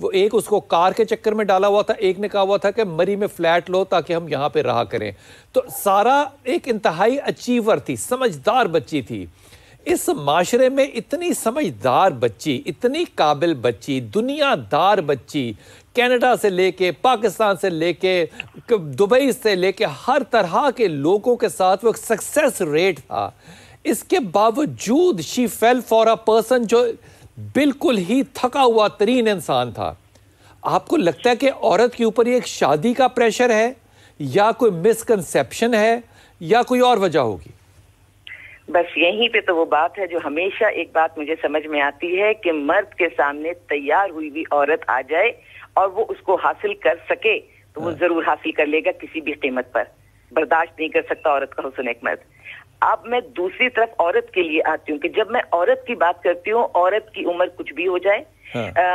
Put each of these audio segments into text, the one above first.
وہ ایک اس کو کار کے چکر میں ڈالا ہوا تھا، ایک نے کہا ہوا تھا کہ مری میں فلیٹ لو تاکہ ہم یہاں پہ رہا کریں. تو سارا ایک انتہائی اچیور تھی، سمجھدار بچی تھی. اس معاشرے میں اتنی سمجھدار بچی، اتنی قابل بچی، دنیا دار بچی، کینیڈا سے لے کے پاکستان سے لے کے دبئی سے لے کے ہر طرح کے لوگوں کے ساتھ وہ سکسیس ریٹ تھا. اس کے باوجود شی فیل فار اے پرسن جو بالکل ہی تھکا ہوا ترین انسان تھا. آپ کو لگتا ہے کہ عورت کے اوپر یہ ایک شادی کا پریشر ہے یا کوئی مسکنسیپشن ہے یا کوئی اور وجہ ہوگی؟ بس یہیں پہ تو وہ بات ہے جو ہمیشہ ایک بات مجھے سمجھ میں آتی ہے کہ مرد کے سامنے تیار ہوئی ہوئی عورت آ جائے اور وہ اس کو حاصل کر سکے تو وہ ضرور حاصل کر لے گا کسی بھی قیمت پر. برداشت نہیں کر سکتا عورت کا حسن ایک مرد. اب میں دوسری طرف عورت کے لیے آتی ہوں کہ جب میں عورت کی بات کرتی ہوں، عورت کی عمر کچھ بھی ہو جائے،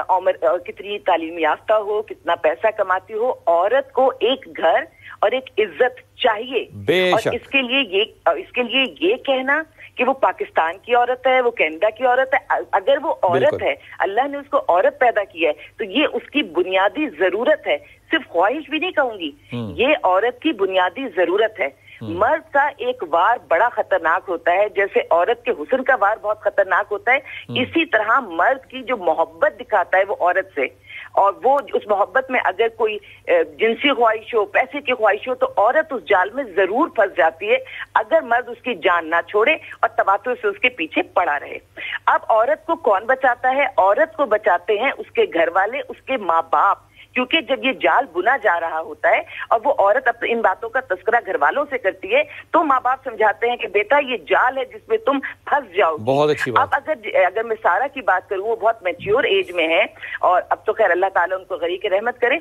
عمر کتنی تعلیم یافتہ ہو، کتنا پیسہ کماتی ہو، عورت کو ایک گھر اور ایک عزت چاہیے. اور اس کے لیے یہ کہنا کہ وہ پاکستان کی عورت ہے، وہ کینیڈا کی عورت ہے، اگر وہ عورت ہے، اللہ نے اس کو عورت پیدا کی ہے تو یہ اس کی بنیادی ضرورت ہے. صرف خواہش بھی نہیں کہوں گی، یہ عورت کی بنیادی ضرورت ہے. مرد کا ایک وار بڑا خطرناک ہوتا ہے، جیسے عورت کے حسن کا وار بہت خطرناک ہوتا ہے، اسی طرح مرد کی جو محبت دکھاتا ہے وہ عورت سے، اور وہ اس محبت میں اگر کوئی جنسی خواہش ہو، پیسے کی خواہش ہو، تو عورت اس جال میں ضرور پھنس جاتی ہے اگر مرد اس کی جان نہ چھوڑے اور تواتر سے اس کے پیچھے پڑا رہے. اب عورت کو کون بچاتا ہے؟ عورت کو بچاتے ہیں اس کے گھر والے، اس کے ماں باپ. کیونکہ جب یہ جال بنا جا رہا ہوتا ہے اور وہ عورت ان باتوں کا تذکرہ گھر والوں سے کرتی ہے تو ماں باپ سمجھاتے ہیں کہ بیٹا یہ جال ہے جس میں تم پھنس جاؤ. بہت اچھی بات. اب اگر میں سارا کی بات کروں، وہ بہت میچیور ایج میں ہے اور اب تو خیر اللہ تعالیٰ ان کو غریق رحمت کرے،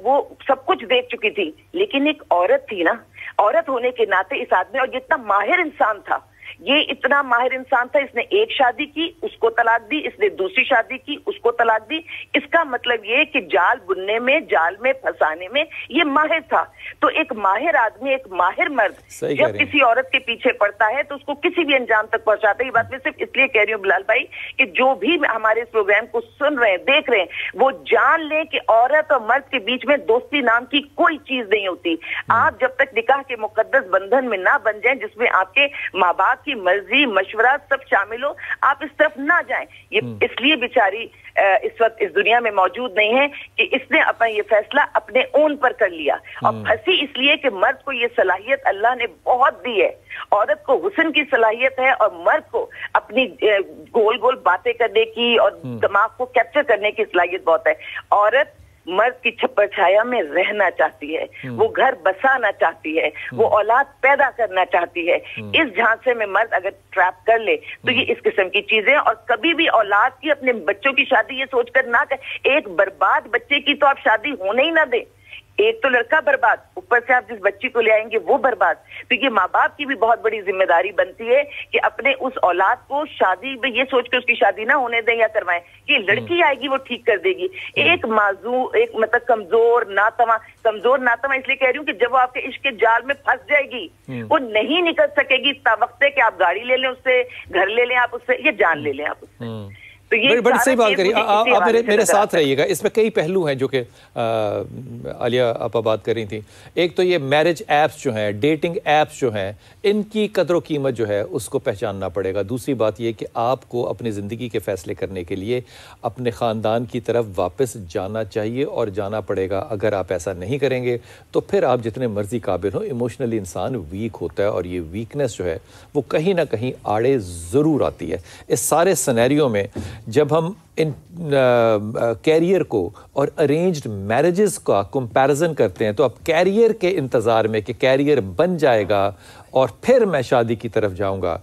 وہ سب کچھ دیکھ چکی تھی، لیکن ایک عورت تھی نا، عورت ہونے کے ناطے اس آدمی، اور یہ اتنا ماہر انسان تھا، یہ اتنا ماہر انسان تھا، اس نے ایک شادی کی، اس کو طلاق دی، اس نے دوسری شادی کی، اس کو طلاق دی. اس کا مطلب یہ کہ جال بننے میں، جال میں پھنسانے میں یہ ماہر تھا. تو ایک ماہر آدمی، ایک ماہر مرد جب کسی عورت کے پیچھے پڑتا ہے تو اس کو کسی بھی انجام تک پہنچاتا ہے. یہ بات میں صرف اس لیے کہہ رہی ہوں بلال بھائی کہ جو بھی ہمارے اس پروگرام کو سن رہے ہیں، دیکھ رہے ہیں، وہ جان لیں کہ عورت اور مرد کے بیچ میں دوستی نام کی کوئی چیز نہیں ہوتی. آپ جب تک نکاح کے مقدس بندھن میں نہ بن جائیں جس میں آپ کے ماں باپ کی مرضی، مشورہ سب شامل ہو، آپ اس طرف نہ جائیں. یہ اس لیے بیچاری اس وقت اس دنیا میں موجود نہیں ہے کہ اس نے اپنا یہ فیصلہ اپنے اون پر کر لیا، اور پھنسی اس لیے کہ مرد کو یہ صلاحیت اللہ نے بہت دی ہے. عورت کو حسن کی صلاحیت ہے اور مرد کو اپنی گول گول باتیں کرنے کی اور دماغ کو کیپچر کرنے کی صلاحیت بہت ہے. عورت مرد کی چھپر چھایا میں رہنا چاہتی ہے، وہ گھر بسانا چاہتی ہے، وہ اولاد پیدا کرنا چاہتی ہے. اس جھانسے میں مرد اگر ٹریپ کر لے تو یہ اس قسم کی چیزیں. اور کبھی بھی اولاد کی، اپنے بچوں کی شادی یہ سوچ کر نہ کریں، ایک برباد بچے کی تو آپ شادی ہونے ہی نہ دیں. ایک تو لڑکا برباد، اوپر سے آپ جس بچی کو لے آئیں گے وہ برباد. تو یہ ماں باپ کی بھی بہت بڑی ذمہ داری بنتی ہے کہ اپنے اس اولاد کو شادی میں یہ سوچ کے اس کی شادی نہ ہونے دیں یا کروائیں کہ لڑکی آئے گی وہ ٹھیک کر دے گی. ایک معذور، ایک مطلب کمزور ناتواں اس لیے کہہ رہی ہوں کہ جب وہ آپ کے عشق کے جال میں پھنس جائے گی وہ نہیں نکل سکے گی. تا وقت ہے کہ آپ گاڑی لے لیں اس سے، گھر لے لیں آپ اس سے، یا جان لے لیں آپ اس سے. بڑی صحیح بات کری. آپ میرے ساتھ رہیے گا. اس میں کئی پہلو ہیں جو کہ عالیہ آپا بات کر رہی تھیں. ایک تو یہ میرج ایپس جو ہیں، ڈیٹنگ ایپس جو ہیں، ان کی قدر و قیمت جو ہے اس کو پہچاننا پڑے گا. دوسری بات یہ کہ آپ کو اپنی زندگی کے فیصلے کرنے کے لیے اپنے خاندان کی طرف واپس جانا چاہیے اور جانا پڑے گا. اگر آپ ایسا نہیں کریں گے تو پھر آپ جتنے مرضی قابل ہوں، ایموشنلی انسان ویک ہوتا ہے اور یہ ویکنس جو ہے وہ کہیں نہ کہیں آڑے ضرور آتی ہے. اس سارے سینیریو میں جب ہم ان کیریئر کو اور ارینجڈ میرجز کا کمپیریزن کرتے ہیں تو اب کیریئر کے انتظار میں کہ کیریئر بن جائے گا اور پھر میں شادی کی طرف جاؤں گا،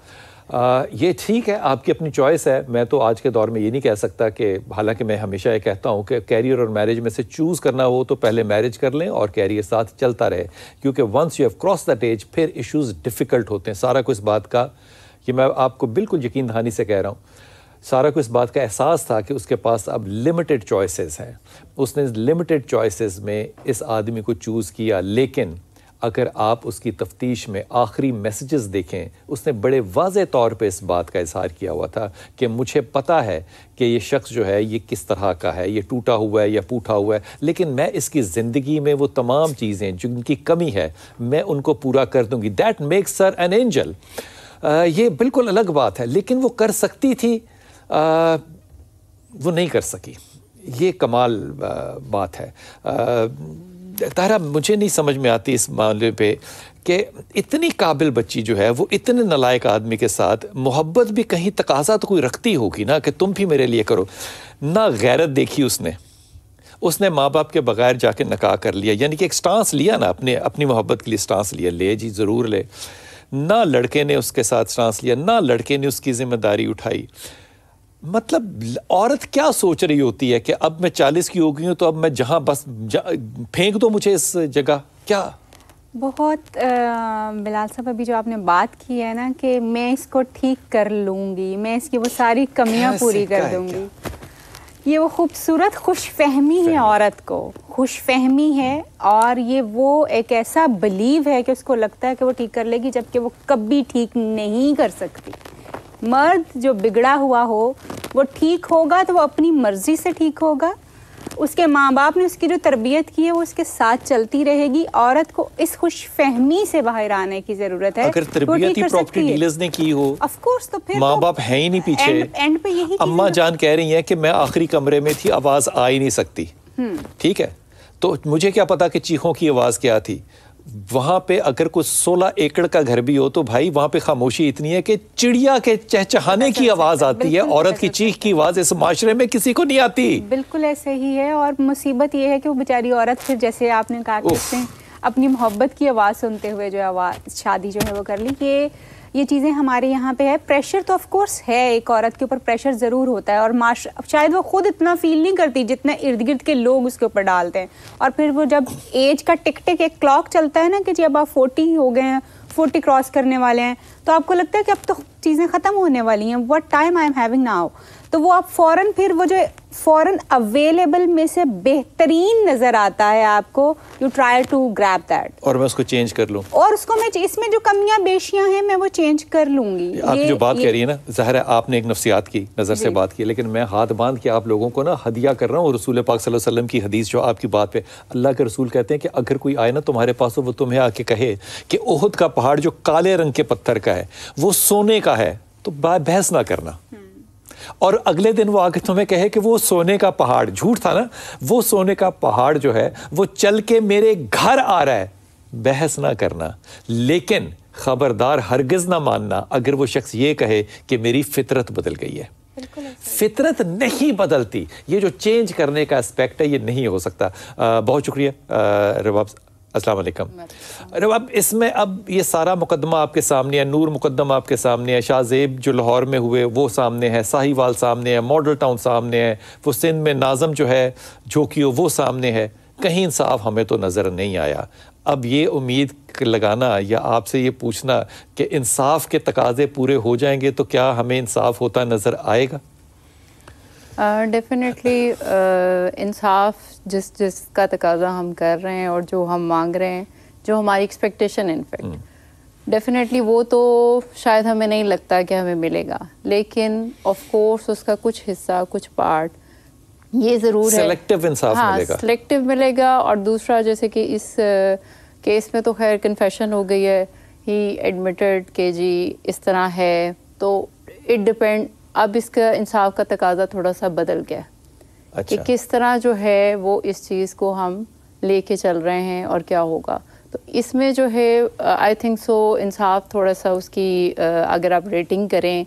یہ ٹھیک ہے، آپ کی اپنی چوائس ہے. میں تو آج کے دور میں یہ نہیں کہہ سکتا کہ، حالانکہ میں ہمیشہ یہ کہتا ہوں کہ کیریئر اور میرج میں سے چوز کرنا ہو تو پہلے میرج کر لیں اور کیریئر ساتھ چلتا رہے، کیونکہ once you have cross that age پھر ایشوز ڈیفیکلٹ ہوتے ہیں. سارا کو اس بات کا، یہ میں آپ کو بالکل یقین دہانی سے کہہ رہا ہوں، سارا کو اس بات کا احساس تھا کہ اس کے پاس اب لمیٹڈ چوائسز ہیں. اس نے لمیٹڈ چوائسز میں اس آدمی کو چوز کیا، لیکن اگر آپ اس کی تفتیش میں آخری میسیجز دیکھیں، اس نے بڑے واضح طور پہ اس بات کا اظہار کیا ہوا تھا کہ مجھے پتہ ہے کہ یہ شخص جو ہے یہ کس طرح کا ہے، یہ ٹوٹا ہوا ہے یا پوٹھا ہوا ہے، لیکن میں اس کی زندگی میں وہ تمام چیزیں جن کی کمی ہے میں ان کو پورا کر دوں گی. That makes her an angel. یہ بالکل الگ بات ہے، لیکن وہ کر سکتی تھی، وہ نہیں کر سکی. یہ کمال بات ہے. طاہرہ مجھے نہیں سمجھ میں آتی اس معاملے پہ کہ اتنی قابل بچی جو ہے وہ اتنے نالائق آدمی کے ساتھ محبت بھی کہیں تقاضا تو کوئی رکھتی ہوگی نا کہ تم بھی میرے لیے کرو. نہ غیرت دیکھی اس نے ماں باپ کے بغیر جا کے نکاح کر لیا، یعنی کہ ایک سٹانس لیا نا، اپنی محبت کے لیے سٹانس لیا. لے جی ضرور لے. نہ لڑکے نے اس کے ساتھ سٹانس لیا، نہ لڑکے نے اس کی ذمہ داری اٹھائی. مطلب عورت کیا سوچ رہی ہوتی ہے کہ اب میں 40 کی ہو گئی ہوں تو اب میں جہاں بس پھینک دو مجھے اس جگہ. کیا بہت بلال صاحب ابھی جو آپ نے بات کی ہے نا کہ میں اس کو ٹھیک کر لوں گی، میں اس کی وہ ساری کمیاں پوری کر دوں گی، یہ وہ خوبصورت خوش فہمی ہے. عورت کو خوش فہمی ہے، اور یہ وہ ایک ایسا بلیو ہے کہ اس کو لگتا ہے کہ وہ ٹھیک کر لے گی، جبکہ وہ کبھی ٹھیک نہیں کر سکتی. مرد جو بگڑا ہوا ہو وہ ٹھیک ہوگا تو وہ اپنی مرضی سے ٹھیک ہوگا. اس کے ماں باپ نے اس کی جو تربیت کی ہے وہ اس کے ساتھ چلتی رہے گی. عورت کو اس خوش فہمی سے باہر آنے کی ضرورت ہے. اگر تربیت ہی پراپرٹی ڈیلرز نے کی ہو، آف کورس، تو پھر ماں باپ ہیں ہی نہیں پیچھے. اینڈ پہ یہی اماں جان کہہ رہی ہیں کہ میں آخری کمرے میں تھی، آواز آ ہی نہیں سکتی. ٹھیک ہے، تو مجھے کیا پتا کہ چیخوں کی آواز کیا تھی. وہاں پہ اگر کوئی 16 ایکڑ کا گھر بھی ہو تو بھائی وہاں پہ خاموشی اتنی ہے کہ چڑیا کے چہچہانے کی آواز آتی ہے. عورت کی چیخ کی آواز اس معاشرے میں کسی کو نہیں آتی. بالکل ایسے ہی ہے. اور مصیبت یہ ہے کہ وہ بیچاری عورت پھر جیسے آپ نے کہا کہ اپنی محبت کی آواز سنتے ہوئے جو آواز شادی جو ہے وہ کر لی. کہ یہ چیزیں ہمارے یہاں پہ ہے. پریشر تو آف کورس ہے، ایک عورت کے اوپر پریشر ضرور ہوتا ہے، اور شاید وہ خود اتنا فیل نہیں کرتی جتنا ارد گرد کے لوگ اس کے اوپر ڈالتے ہیں. اور پھر وہ جب ایج کا ٹک ٹک ایک کلاک چلتا ہے نا کہ جی اب آپ 40 ہو گئے ہیں، 40 کراس کرنے والے ہیں، تو آپ کو لگتا ہے کہ اب تو چیزیں ختم ہونے والی ہیں. What time I am having now. تو وہ آپ فوراً پھر وہ جو فوراً اویلیبل میں سے بہترین نظر آتا ہے آپ کو، you try to grab that, اور میں اس کو چینج کر لوں، اور اس کو میں اس میں جو کمیاں بیشیاں ہیں میں وہ چینج کر لوں گی. آپ جو بات کہہ رہی ہے نا، ظاہر ہے آپ نے ایک نفسیات کی نظر سے بات کی، لیکن میں ہاتھ باندھ کے آپ لوگوں کو نا ہدیہ کر رہا ہوں رسول پاک صلی اللہ علیہ وسلم کی حدیث جو آپ کی بات پہ اللہ کے رسول کہتے ہیں کہ اگر کوئی آئے نا تمہارے پاس وہ تمہیں آ کے کہے کہ احد کا پہاڑ جو کالے رنگ کے پتھر کا ہے وہ سونے کا ہے، تو بحث نہ کرنا. اور اگلے دن وہ آگے تمہیں کہے کہ وہ سونے کا پہاڑ، جھوٹ تھا نا، وہ سونے کا پہاڑ جو ہے وہ چل کے میرے گھر آ رہا ہے، بحث نہ کرنا. لیکن خبردار ہرگز نہ ماننا اگر وہ شخص یہ کہے کہ میری فطرت بدل گئی ہے. فطرت نہیں بدلتی. یہ جو چینج کرنے کا اسپیکٹ ہے یہ نہیں ہو سکتا. بہت شکریہ رباب. السلام علیکم. اب اس میں اب یہ سارا مقدمہ آپ کے سامنے ہے، نور مقدم آپ کے سامنے ہے، شاہ زیب جو لاہور میں ہوئے وہ سامنے ہے، ساہی وال سامنے ہے، ماڈل ٹاؤن سامنے ہے، وہ سندھ میں ناظم جو ہے جھوکیو وہ سامنے ہے. کہیں انصاف ہمیں تو نظر نہیں آیا. اب یہ امید لگانا یا آپ سے یہ پوچھنا کہ انصاف کے تقاضے پورے ہو جائیں گے تو کیا ہمیں انصاف ہوتا نظر آئے گا؟ ڈیفینیٹلی انصاف جس کا تقاضا ہم کر رہے ہیں اور جو ہم مانگ رہے ہیں، جو ہماری ایکسپیکٹیشن انفیکٹ ڈیفینیٹلی وہ تو شاید ہمیں نہیں لگتا کہ ہمیں ملے گا، لیکن آف کورس اس کا کچھ حصہ، کچھ پارٹ یہ ضرور ہے سلیکٹیو انصاف ملے گا. سلیکٹیو ملے گا. اور دوسرا جیسے کہ اس کیس میں تو خیر کنفیشن ہو گئی ہے، ہی ایڈمیٹڈ کہ جی اس طرح ہے، تو اٹ ڈپینڈ. اب اس کا انصاف کا تقاضا تھوڑا سا بدل گیا کہ کس طرح جو ہے وہ اس چیز کو ہم لے کے چل رہے ہیں اور کیا ہوگا. تو اس میں جو ہے آئی تھنک سو انصاف تھوڑا سا اس کی اگر آپ ریٹنگ کریں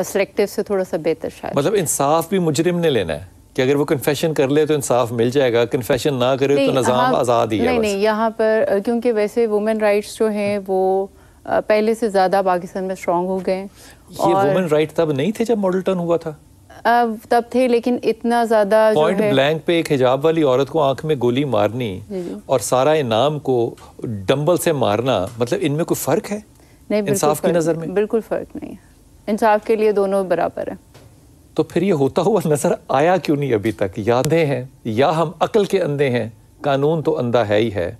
سلیکٹیو سے تھوڑا سا بہتر شاید. مطلب انصاف بھی مجرم نے لینا ہے کہ اگر وہ کنفیشن کر لے تو انصاف مل جائے گا، کنفیشن نہ کرے تو نظام آزاد ہی ہے. نہیں یہاں پر کیونکہ ویسے وومن رائٹس جو ہیں وہ پہلے سے زیادہ پاکستان میں اسٹرانگ ہو گئے. یہ وومن رائٹ تب نہیں تھے جب ماڈل ٹاؤن ہوا تھا؟ تب تھے، لیکن اتنا زیادہ پوائنٹ بلینک پہ ایک حجاب والی عورت کو آنکھ میں گولی مارنی اور سارا انعام کو ڈمبل سے مارنا، مطلب ان میں کوئی فرق ہے؟ نہیں، انصاف کی نظر میں بالکل فرق نہیں ہے. انصاف کے لیے دونوں برابر ہیں. تو پھر یہ ہوتا ہوا نظر آیا کیوں نہیں ابھی تک؟ یادیں ہیں یا ہم عقل کے اندھے ہیں؟ قانون تو اندھا ہے ہی ہے،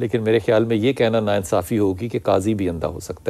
لیکن میرے خیال میں یہ کہنا ناانصافی ہوگی کہ قاضی بھی اندھا ہو سکتا ہے.